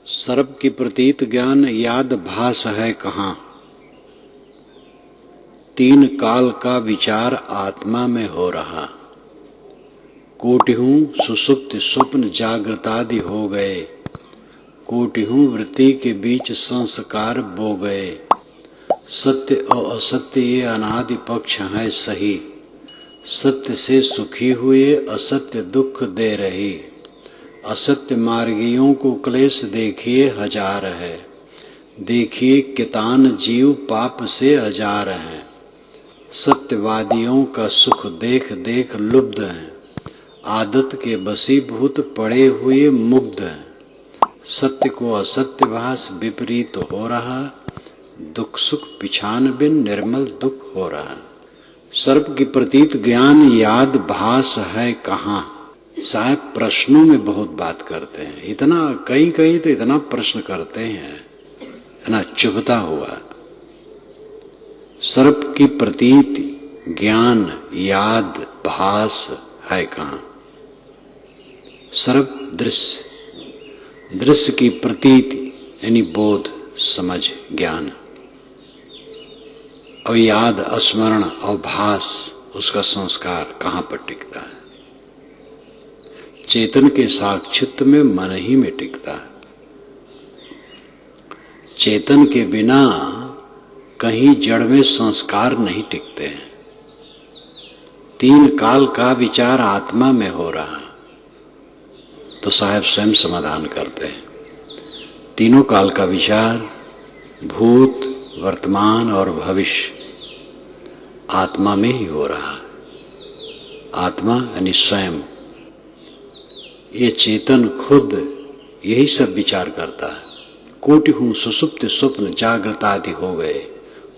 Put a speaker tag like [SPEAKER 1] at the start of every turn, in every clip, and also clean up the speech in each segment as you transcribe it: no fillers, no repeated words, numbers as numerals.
[SPEAKER 1] सर्प की प्रतीत ज्ञान याद भास है कहाँ। तीन काल का विचार आत्मा में हो रहा। कोटिहूं सुषुप्त स्वप्न जागृतादि हो गए। कोटिहूं वृत्ति के बीच संस्कार बो गए। सत्य और असत्य ये अनादि पक्ष है सही। सत्य से सुखी हुए असत्य दुख दे रही। असत्य मार्गियों को क्लेश देखिए हजार है। देखिए कितान जीव पाप से हजार हैं। सत्यवादियों का सुख देख देख लुब्ध हैं। आदत के बसीभूत पड़े हुए मुग्ध हैं। सत्य को असत्य भास विपरीत हो रहा। दुख सुख पिछान बिन निर्मल दुख हो रहा। सर्प की प्रतीत ज्ञान याद भास है कहाँ। साहब प्रश्नों में बहुत बात करते हैं। इतना कई तो इतना प्रश्न करते हैं, इतना चुभता हुआ। सर्प की प्रतीति ज्ञान याद भास है कहाँ। सर्प दृश्य, दृश्य की प्रतीति यानी बोध समझ ज्ञान, और याद स्मरण और भास उसका संस्कार कहाँ पर टिकता है। चेतन के साक्षित्व में मन ही में टिकता है। चेतन के बिना कहीं जड़ में संस्कार नहीं टिकते हैं। तीन काल का विचार आत्मा में हो रहा, तो साहब स्वयं समाधान करते हैं। तीनों काल का विचार भूत वर्तमान और भविष्य आत्मा में ही हो रहा है। आत्मा यानी स्वयं, ये चेतन खुद यही सब विचार करता है। कोटिहूं सुषुप्त स्वप्न जागृत आदि हो गए।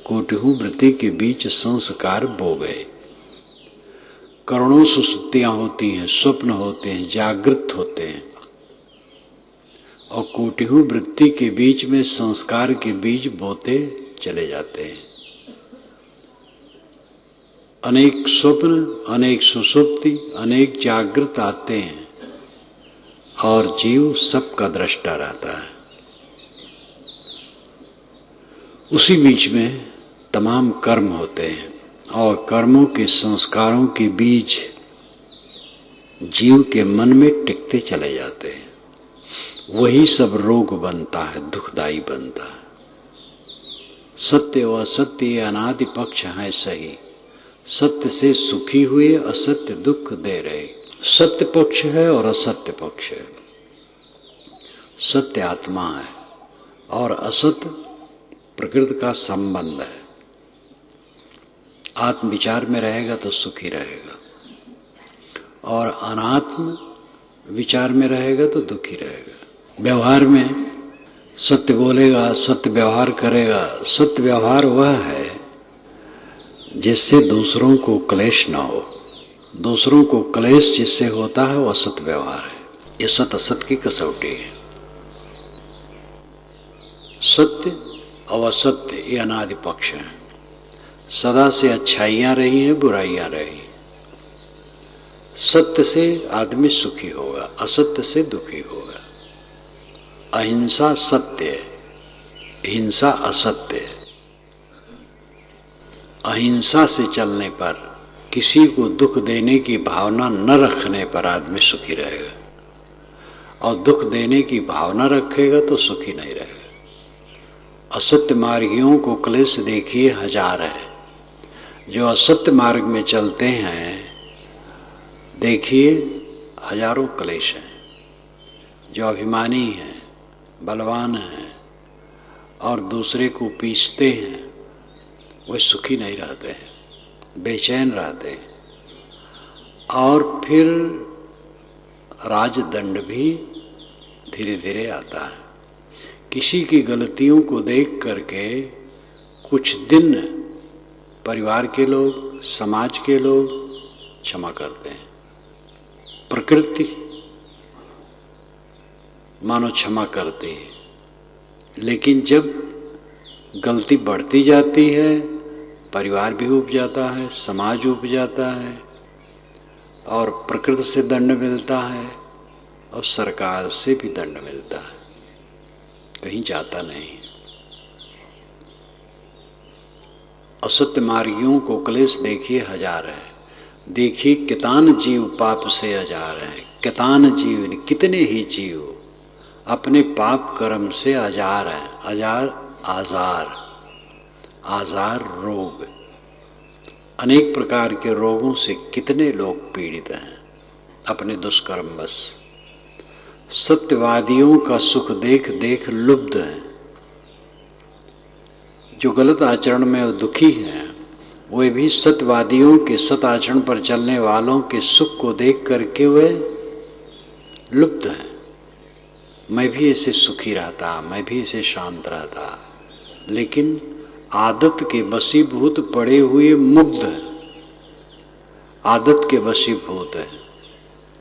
[SPEAKER 1] कोटिहूं वृत्ति के बीच संस्कार बो गए। करोड़ों सुसुप्तियां होती हैं, स्वप्न होते हैं, जागृत होते हैं, और कोटिहूं वृत्ति के बीच में संस्कार के बीज बोते चले जाते हैं। अनेक स्वप्न, अनेक सुसुप्ति, अनेक जागृत आते हैं, और जीव सबका दृष्टा रहता है। उसी बीच में तमाम कर्म होते हैं, और कर्मों के संस्कारों के बीज जीव के मन में टिकते चले जाते हैं। वही सब रोग बनता है, दुखदाई बनता है। सत्य और असत्य ये अनादि पक्ष है सही। सत्य से सुखी हुए असत्य दुख दे रहे। सत्य पक्ष है और असत्य पक्ष है। सत्य आत्मा है और असत्य प्रकृति का संबंध है। आत्म विचार में रहेगा तो सुखी रहेगा, और अनात्म विचार में रहेगा तो दुखी रहेगा। व्यवहार में सत्य बोलेगा, सत्य व्यवहार करेगा। सत्य व्यवहार वह है जिससे दूसरों को क्लेश न हो। दूसरों को क्लेश जिससे होता है वह सत्य व्यवहार है। ये सत्य असत्य की कसौटी है। सत्य और असत्य ये अनादि पक्ष हैं। सदा से अच्छाइयां रही हैं, बुराइयां रही। सत्य से आदमी सुखी होगा, असत्य से दुखी होगा। अहिंसा सत्य है, हिंसा असत्य है। अहिंसा से चलने पर, किसी को दुख देने की भावना न रखने पर आदमी सुखी रहेगा, और दुख देने की भावना रखेगा तो सुखी नहीं रहेगा। असत्य मार्गियों को क्लेश देखिए हजार है। जो असत्य मार्ग में चलते हैं देखिए हजारों क्लेश हैं। जो अभिमानी हैं, बलवान हैं और दूसरे को पीसते हैं, वे सुखी नहीं रहते हैं, बेचैन रहते हैं। और फिर राजदंड भी धीरे धीरे आता है। किसी की गलतियों को देख करके कुछ दिन परिवार के लोग, समाज के लोग क्षमा करते हैं। प्रकृति मानो क्षमा करती है, लेकिन जब गलती बढ़ती जाती है, परिवार भी उब जाता है, समाज उब जाता है, और प्रकृति से दंड मिलता है, और सरकार से भी दंड मिलता है। कहीं जाता नहीं। असत्य मार्गियों को क्लेश देखिए हजार है, देखिए कितान जीव पाप से आजार हैं। कितान जीव, कितने ही जीव अपने पाप कर्म से आजार हैं। आजार, आजार रोग, अनेक प्रकार के रोगों से कितने लोग पीड़ित हैं अपने दुष्कर्मवश। सत्यवादियों का सुख देख देख लुब्ध हैं। जो गलत आचरण में दुखी हैं वे भी सत्यवादियों के सत आचरण पर चलने वालों के सुख को देख करके वे लुब्ध हैं। मैं भी ऐसे सुखी रहता, मैं भी ऐसे शांत रहता, लेकिन आदत के वशीभूत पड़े हुए मुग्ध हैं। आदत के वशीभूत हैं,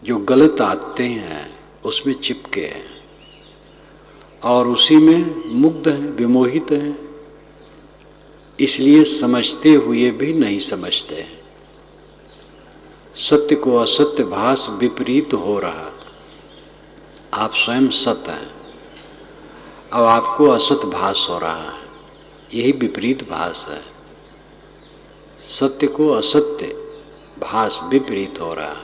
[SPEAKER 1] जो गलत आदतें हैं उसमें चिपके हैं और उसी में मुग्ध हैं, विमोहित हैं। इसलिए समझते हुए भी नहीं समझते हैं। सत्य को असत्य भास विपरीत हो रहा। आप स्वयं सत्य हैं, अब आपको असत्य भास हो रहा है, यही विपरीत भास है। सत्य को असत्य भास विपरीत हो रहा।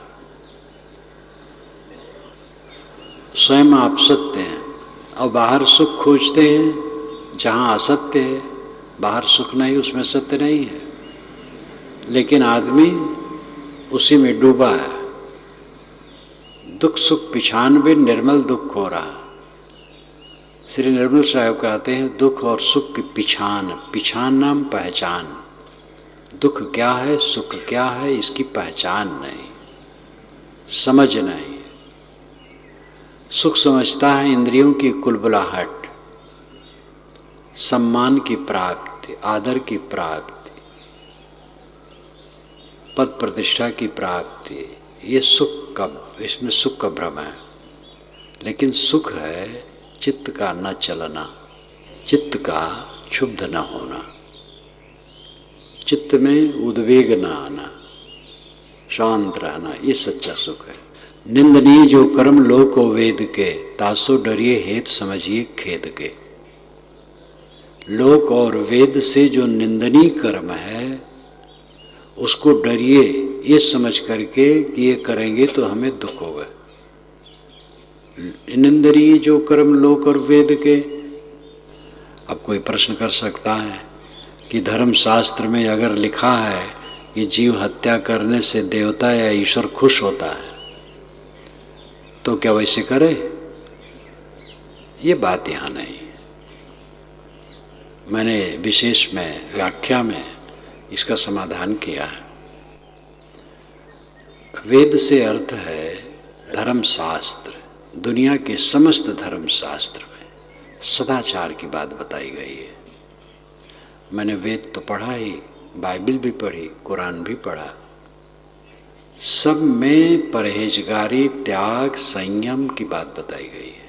[SPEAKER 1] स्वयं आप सत्य हैं और बाहर सुख खोजते हैं जहाँ असत्य है। बाहर सुख नहीं, उसमें सत्य नहीं है, लेकिन आदमी उसी में डूबा है। दुख सुख पिछानबे निर्मल दुख हो रहा। श्री निर्मल साहब कहते हैं दुख और सुख की पिछान, पिछान नाम पहचान। दुख क्या है, सुख क्या है, इसकी पहचान नहीं, समझ नहीं। सुख समझता है इंद्रियों की कुलबुलाहट, सम्मान की प्राप्ति, आदर की प्राप्ति, पद प्रतिष्ठा की प्राप्ति, ये सुख का, इसमें सुख का भ्रम है। लेकिन सुख है चित्त का न चलना, चित्त का क्षुब्ध न होना, चित्त में उद्वेग न आना, शांत रहना, ये सच्चा सुख है। निंदनीय जो कर्म लोक वेद के, तासो डरिए हेत समझिए खेद के। लोक और वेद से जो निंदनीय कर्म है उसको डरिए ये समझ करके कि ये करेंगे तो हमें दुख होगा। निंदनीय जो कर्म लोक और वेद के। अब कोई प्रश्न कर सकता है कि धर्म शास्त्र में अगर लिखा है कि जीव हत्या करने से देवता या ईश्वर खुश होता है तो क्या वैसे करे? ये बात यहाँ नहीं। मैंने विशेष में व्याख्या में इसका समाधान किया है। वेद से अर्थ है धर्म शास्त्र। दुनिया के समस्त धर्म शास्त्र में सदाचार की बात बताई गई है। मैंने वेद तो पढ़ा ही, बाइबल भी पढ़ी, कुरान भी पढ़ा। सब में परहेजगारी, त्याग, संयम की बात बताई गई है।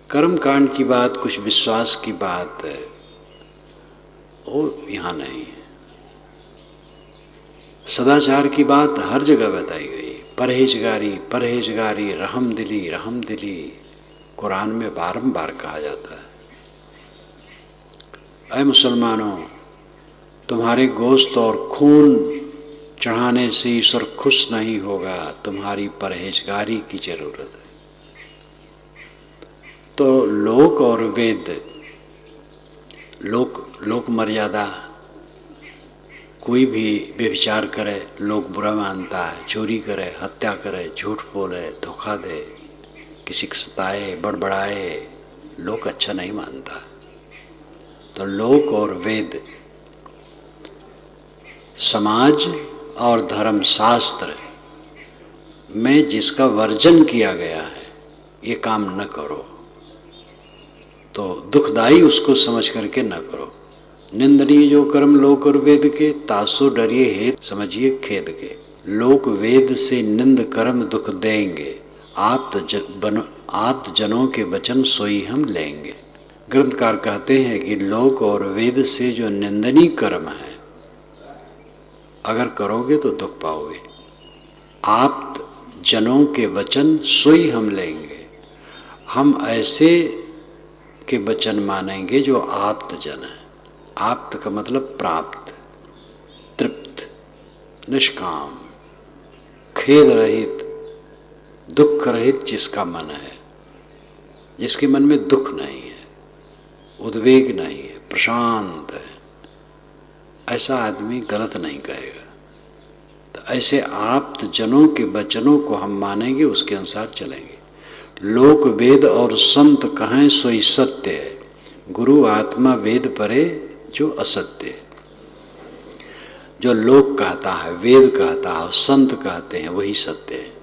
[SPEAKER 1] कर्म कांड की बात, कुछ विश्वास की बात है, वो यहाँ नहीं है। सदाचार की बात हर जगह बताई गई। परहेजगारी, परहेजगारी, रहमदिली, रहमदिली कुरान में बारंबार कहा जाता है। ऐ मुसलमानों, तुम्हारे गोश्त और खून चढ़ाने से ईश्वर खुश नहीं होगा, तुम्हारी परहेजगारी की जरूरत है। तो लोक और वेद, लोक मर्यादा, कोई भी व्यभिचार करे लोग बुरा मानता है, चोरी करे, हत्या करे, झूठ बोले, धोखा दे, किसी को सताए, बड़बड़ाए, लोग अच्छा नहीं मानता। तो लोक और वेद, समाज और धर्म शास्त्र में जिसका वर्जन किया गया है, ये काम न करो, तो दुखदाई उसको समझ करके न करो। निंदनीय जो कर्म लोक और वेद के, तासो डरिए हेत समझिए खेद के। लोक वेद से निंद कर्म दुख देंगे, आप जनों के वचन सोई हम लेंगे। ग्रंथकार कहते हैं कि लोक और वेद से जो निंदनीय कर्म है अगर करोगे तो दुख पाओगे। आप जनों के वचन सोई हम लेंगे। हम ऐसे के वचन मानेंगे जो आप्त जन है। आप्त का मतलब प्राप्त, तृप्त, निष्काम, खेद रहित, दुख रहित जिसका मन है, जिसके मन में दुख नहीं है, उद्वेग नहीं है, प्रशांत है, ऐसा आदमी गलत नहीं कहेगा। तो ऐसे आप्त जनों के वचनों को हम मानेंगे, उसके अनुसार चलेंगे। लोक वेद और संत कहें सोई सत्य है, गुरु आत्मा वेद परे जो असत्य है। जो लोक कहता है, वेद कहता है, संत कहते हैं, वही सत्य है।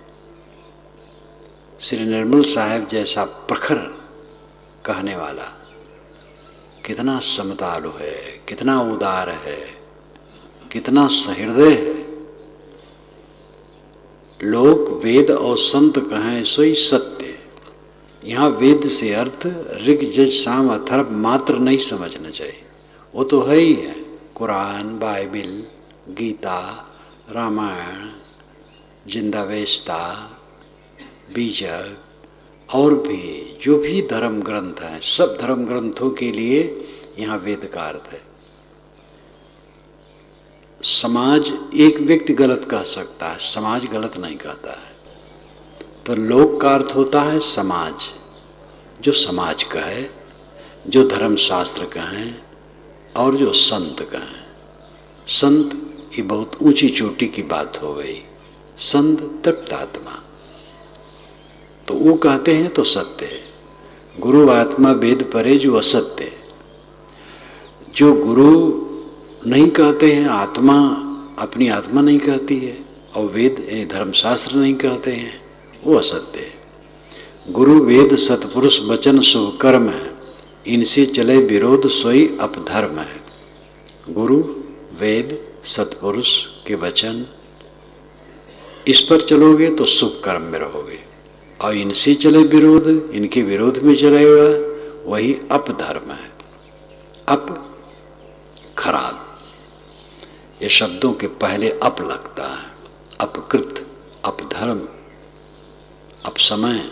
[SPEAKER 1] श्री निर्मल साहब जैसा प्रखर कहने वाला कितना समतालु है, कितना उदार है, कितना सहृदय है। लोक वेद और संत कहें सोई सत्य। यहाँ वेद से अर्थ ऋग यजुर साम अथर्व मात्र नहीं समझना चाहिए, वो तो है ही है। कुरान, बाइबिल, गीता, रामायण, जिंदावेस्ता, बीजक और भी जो भी धर्म ग्रंथ हैं, सब धर्म ग्रंथों के लिए यहाँ वेद का अर्थ है। समाज एक व्यक्ति गलत कह सकता है, समाज गलत नहीं कहता है। तो लोक का अर्थ होता है समाज, जो समाज का है, जो धर्म शास्त्र का है और जो संत का है। संत ये बहुत ऊंची चोटी की बात हो गई। संत तृप्त आत्मा, तो वो कहते हैं तो सत्य है। गुरु आत्मा वेद परे जो असत्य है। जो गुरु नहीं कहते हैं, आत्मा अपनी आत्मा नहीं कहती है, और वेद यानी धर्मशास्त्र नहीं कहते हैं, वो असत्य है। गुरु वेद सतपुरुष वचन शुभ कर्म है, इनसे चले विरोध सोई अपधर्म है। गुरु वेद सतपुरुष के वचन, इस पर चलोगे तो शुभ कर्म में रहोगे, और इनसे चले विरोध, इनके विरोध में चलेगा, वही अपधर्म है। अप खराब, ये शब्दों के पहले अप लगता है। अपकृत, अपधर्म, अपसमय।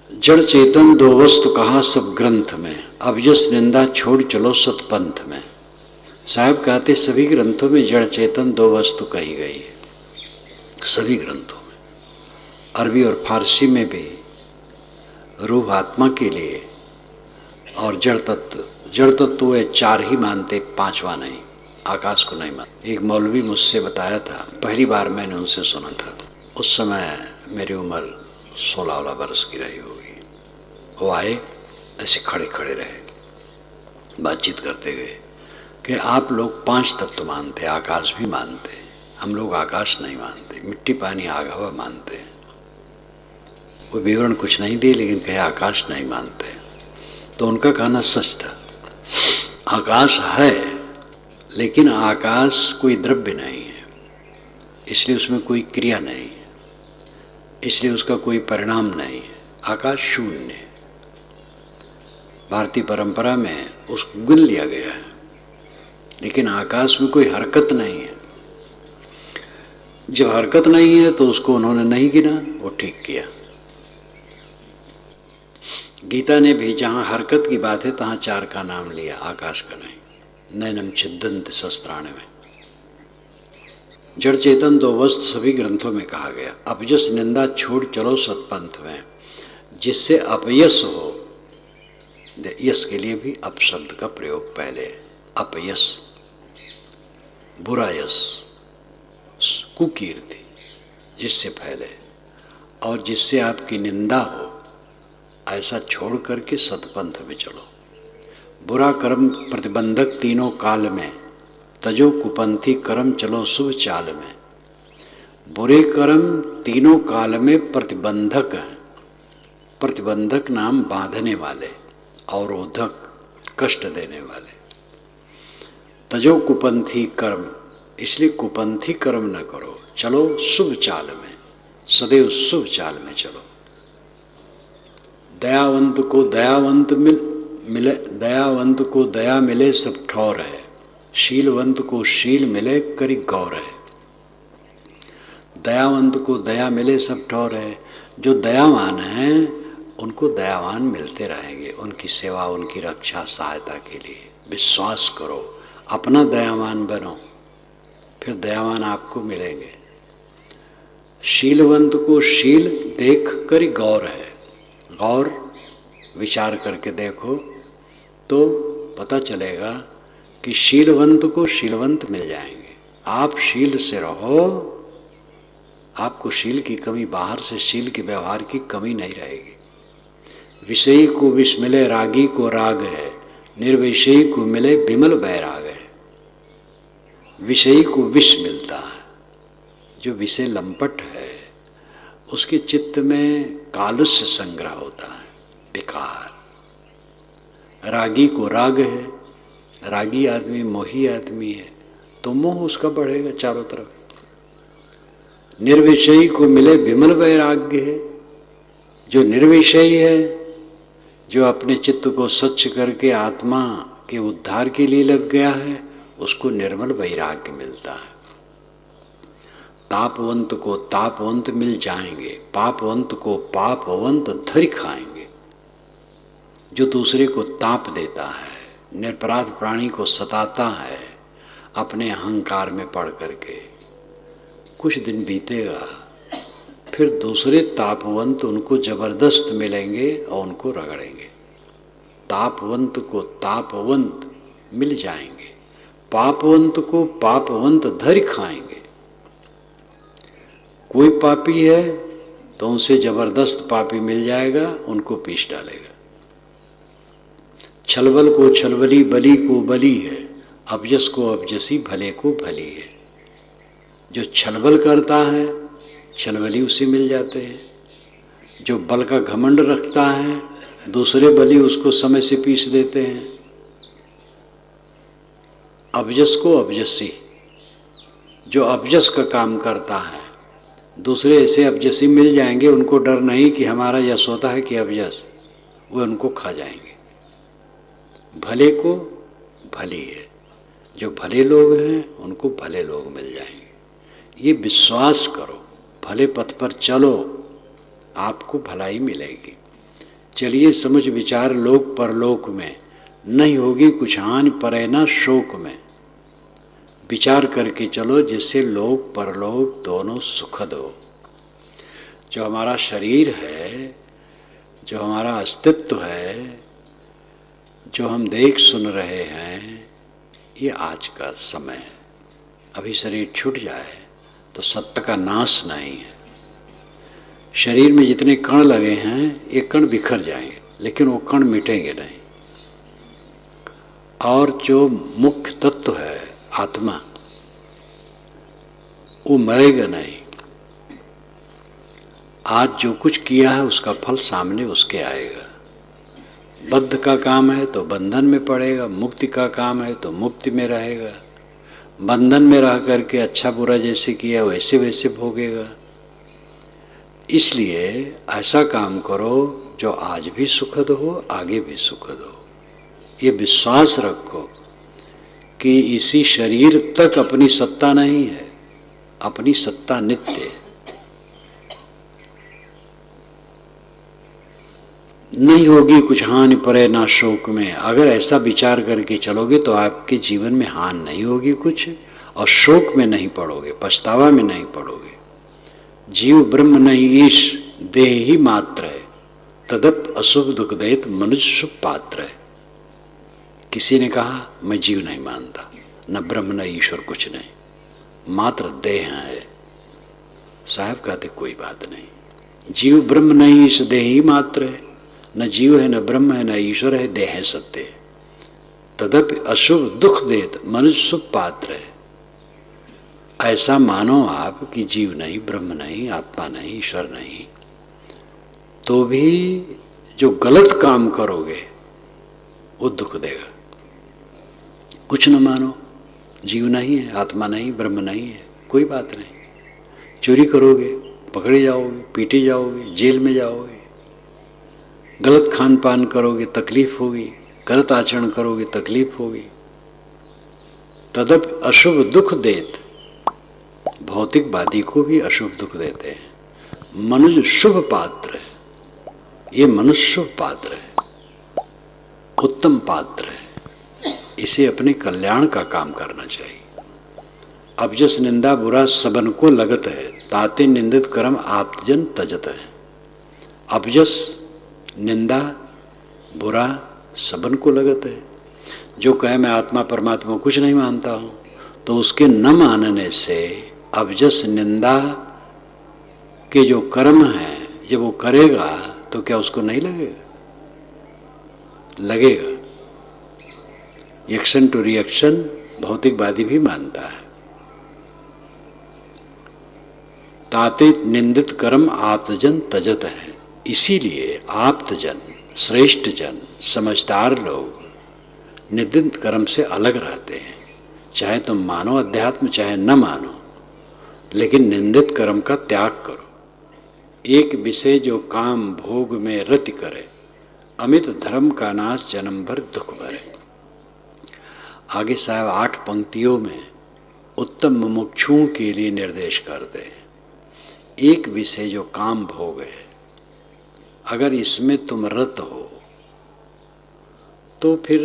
[SPEAKER 1] जड़ चेतन दो वस्तु कहा सब ग्रंथ में, अब यस निंदा छोड़ चलो सतपंथ में। साहब कहते सभी ग्रंथों में जड़ चेतन दो वस्तु कही गई है, सभी ग्रंथों में। अरबी और फारसी में भी रूह आत्मा के लिए और जड़ तत्व, जड़ तत्व वे चार ही मानते, पांचवा नहीं, आकाश को नहीं मानते। एक मौलवी मुझसे बताया था, पहली बार मैंने उनसे सुना था, उस समय मेरी उम्र 16 वर्ष की रही होगी। वो आए, ऐसे खड़े खड़े रहे, बातचीत करते गए कि आप लोग 5 तत्व मानते, आकाश भी मानते, हम लोग आकाश नहीं मानते, मिट्टी पानी आग हवा मानते। वो विवरण कुछ नहीं दिए, लेकिन कहे आकाश नहीं मानते। तो उनका कहना सच था। आकाश है, लेकिन आकाश कोई द्रव्य नहीं है, इसलिए उसमें कोई क्रिया नहीं है, इसलिए उसका कोई परिणाम नहीं है। आकाश शून्य है। भारतीय परंपरा में उसको गिन लिया गया है, लेकिन आकाश में कोई हरकत नहीं है। जब हरकत नहीं है तो उसको उन्होंने नहीं गिना, वो ठीक किया। गीता ने भी जहाँ हरकत की बात है तहाँ 4 का नाम लिया, आकाश का नहीं। नैनम छिद्दन्ति शस्त्राणि में जड़ चेतन दो वस्तु सभी ग्रंथों में कहा गया। अपयस निंदा छोड़ चलो सतपंथ में, जिससे अपयस हो। यश के लिए भी अप शब्द का प्रयोग पहले। अपयस, बुरा यश, कुकीर्ति जिससे फैले और जिससे आपकी निंदा हो, ऐसा छोड़ करके सतपंथ में चलो। बुरा कर्म प्रतिबंधक तीनों काल में, तजो कुपंथी कर्म चलो शुभ चाल में। बुरे कर्म तीनों काल में प्रतिबंधक हैं। प्रतिबंधक नाम बांधने वाले, अवरोधक, कष्ट देने वाले। तजो कुपंथी कर्म, इसलिए कुपंथी कर्म न करो, चलो शुभ चाल में, सदैव शुभ चाल में चलो। दयावंत को दयावंत मिले, दयावंत को दया मिले सब ठौर है। शीलवंत को शील मिले करी गौर है। दयावंत को दया मिले सब ठौर है। जो दयावान है उनको दयावान मिलते रहेंगे, उनकी सेवा, उनकी रक्षा, सहायता के लिए। विश्वास करो, अपना दयावान बनो, फिर दयावान आपको मिलेंगे। शीलवंत को शील देख कर ही गौर है। गौर विचार करके देखो तो पता चलेगा कि शीलवंत को शीलवंत मिल जाएंगे। आप शील से रहो, आपको शील की कमी, बाहर से शील के व्यवहार की कमी नहीं रहेगी। विषयी को विष मिले, रागी को राग है, निर्विषयी को मिले विमल वैराग है। विषयी को विष मिलता है, जो विषय लंपट है उसके चित्त में कालुष्य संग्रह होता है, विकार। रागी को राग है, रागी आदमी मोही आदमी है तो मोह उसका बढ़ेगा चारों तरफ। निर्विषयी को मिले विमल वैराग्य है, जो निर्विषयी है, जो अपने चित्त को स्वच्छ करके आत्मा के उद्धार के लिए लग गया है, उसको निर्मल वैराग्य मिलता है। तापवंत को तापवंत मिल जाएंगे, पापवंत को पापवंत धरि खाएंगे। जो दूसरे को ताप देता है, निरपराध प्राणी को सताता है अपने अहंकार में पड़ करके, कुछ दिन बीतेगा फिर दूसरे तापवंत उनको जबरदस्त मिलेंगे और उनको रगड़ेंगे। तापवंत को तापवंत मिल जाएंगे, पापवंत को पापवंत धरि खाएंगे। कोई पापी है तो उनसे जबरदस्त पापी मिल जाएगा, उनको पीस डालेगा। छलबल को छलबली, बली को बली है, अबजस को अबजसी, भले को भली है। जो छलबल करता है छलबली उसे मिल जाते हैं। जो बल का घमंड रखता है, दूसरे बली उसको समय से पीस देते हैं। अबजस को अबजसी, जो अबजस का काम करता है, दूसरे ऐसे अबजसी मिल जाएंगे, उनको डर नहीं कि हमारा यश होता है कि अबजस, वो उनको खा जाएंगे। भले को भली है, जो भले लोग हैं उनको भले लोग मिल जाएंगे। ये विश्वास करो, भले पथ पर चलो, आपको भलाई मिलेगी। चलिए समझ विचार लोक परलोक में, नहीं होगी कुछ हानि परे न शोक में। विचार करके चलो जिससे लोक परलोक दोनों सुखद हो। जो हमारा शरीर है, जो हमारा अस्तित्व है, जो हम देख सुन रहे हैं, ये आज का समय है। अभी शरीर छूट जाए तो सत्य का नाश नहीं है। शरीर में जितने कण लगे हैं ये कण बिखर जाएंगे, लेकिन वो कण मिटेंगे नहीं। और जो मुख्य तत्व है आत्मा, वो मरेगा नहीं। आज जो कुछ किया है उसका फल सामने उसके आएगा। बद्ध का काम है तो बंधन में पड़ेगा, मुक्ति का काम है तो मुक्ति में रहेगा। बंधन में रह करके अच्छा बुरा जैसे किया वैसे वैसे भोगेगा। इसलिए ऐसा काम करो जो आज भी सुखद हो, आगे भी सुखद हो। ये विश्वास रखो कि इसी शरीर तक अपनी सत्ता नहीं है, अपनी सत्ता नित्य है। नहीं होगी कुछ हानि परे ना शोक में। अगर ऐसा विचार करके चलोगे तो आपके जीवन में हानि नहीं होगी कुछ, और शोक में नहीं पड़ोगे, पछतावा में नहीं पड़ोगे। जीव ब्रह्म नहीं ईश, देह ही मात्र है, तदप अशुभ दुख देत मनुष्य शुभ पात्र है। किसी ने कहा मैं जीव नहीं मानता, न ब्रह्म न ईश्वर कुछ नहीं, मात्र देह है। साहब कहते कोई बात नहीं, जीव ब्रह्म नहीं ईश, देह ही मात्र है। न जीव है, न ब्रह्म है, न ईश्वर है, देह है सत्य है। तदपि अशुभ दुख देत मनुष्य शुभ पात्र है। ऐसा मानो आप कि जीव नहीं, ब्रह्म नहीं, आत्मा नहीं, ईश्वर नहीं, तो भी जो गलत काम करोगे वो दुख देगा। कुछ न मानो, जीव नहीं है, आत्मा नहीं, ब्रह्म नहीं है, कोई बात नहीं। चोरी करोगे पकड़े जाओगे, पीटे जाओगे, जेल में जाओगे। गलत खान पान करोगे तकलीफ होगी, गलत आचरण करोगे तकलीफ होगी। तदप अशुभ दुख देत, भौतिकवादी को भी अशुभ दुख देते हैं। मनुष्य शुभ पात्र है, ये मनुष्य पात्र है, उत्तम पात्र है, इसे अपने कल्याण का काम करना चाहिए। अबजस निंदा बुरा सबन को लगत है, ताते निंदित कर्म आप्तजन तजत है। अबजस निंदा बुरा सबन को लगत है। जो कहे मैं आत्मा परमात्मा को कुछ नहीं मानता हूं, तो उसके न मानने से अबजस निंदा के जो कर्म हैं, जब वो करेगा तो क्या उसको नहीं लगेगा? लगेगा। एक्शन टू रिएक्शन भौतिकवादी भी मानता है। ताते निंदित कर्म आप्तजन तजत है। इसीलिए आप्तजन, श्रेष्ठ जन, समझदार लोग निंदित कर्म से अलग रहते हैं। चाहे तुम मानो अध्यात्म, चाहे न मानो, लेकिन निंदित कर्म का त्याग करो। एक विषय जो काम भोग में रति करे, अमित धर्म का नाश जन्म भर दुख भरे। आगे साहब 8 पंक्तियों में उत्तम मुमुक्षुओं के लिए निर्देश करते हैं। एक विषय जो काम भोग है, अगर इसमें तुम रत हो तो फिर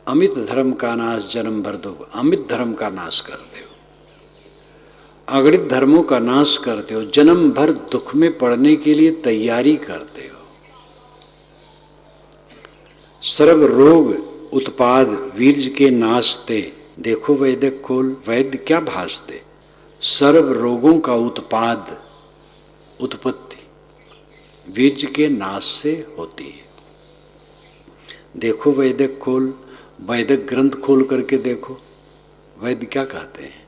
[SPEAKER 1] अमित धर्म का नाश जन्म भर दुख, अमित धर्म का नाश करते हो, अगणित धर्मों का नाश करते हो, जन्म भर दुख में पड़ने के लिए तैयारी करते हो। सर्व रोग उत्पाद वीर्य के नाशते, देखो वैद्य खोल, वैद्य क्या भासते। सर्व रोगों का उत्पाद, उत्पत्ति वीर्य के नाश से होती है। देखो वैदिक खोल, वैदिक ग्रंथ खोल करके देखो, वैद्य क्या कहते हैं।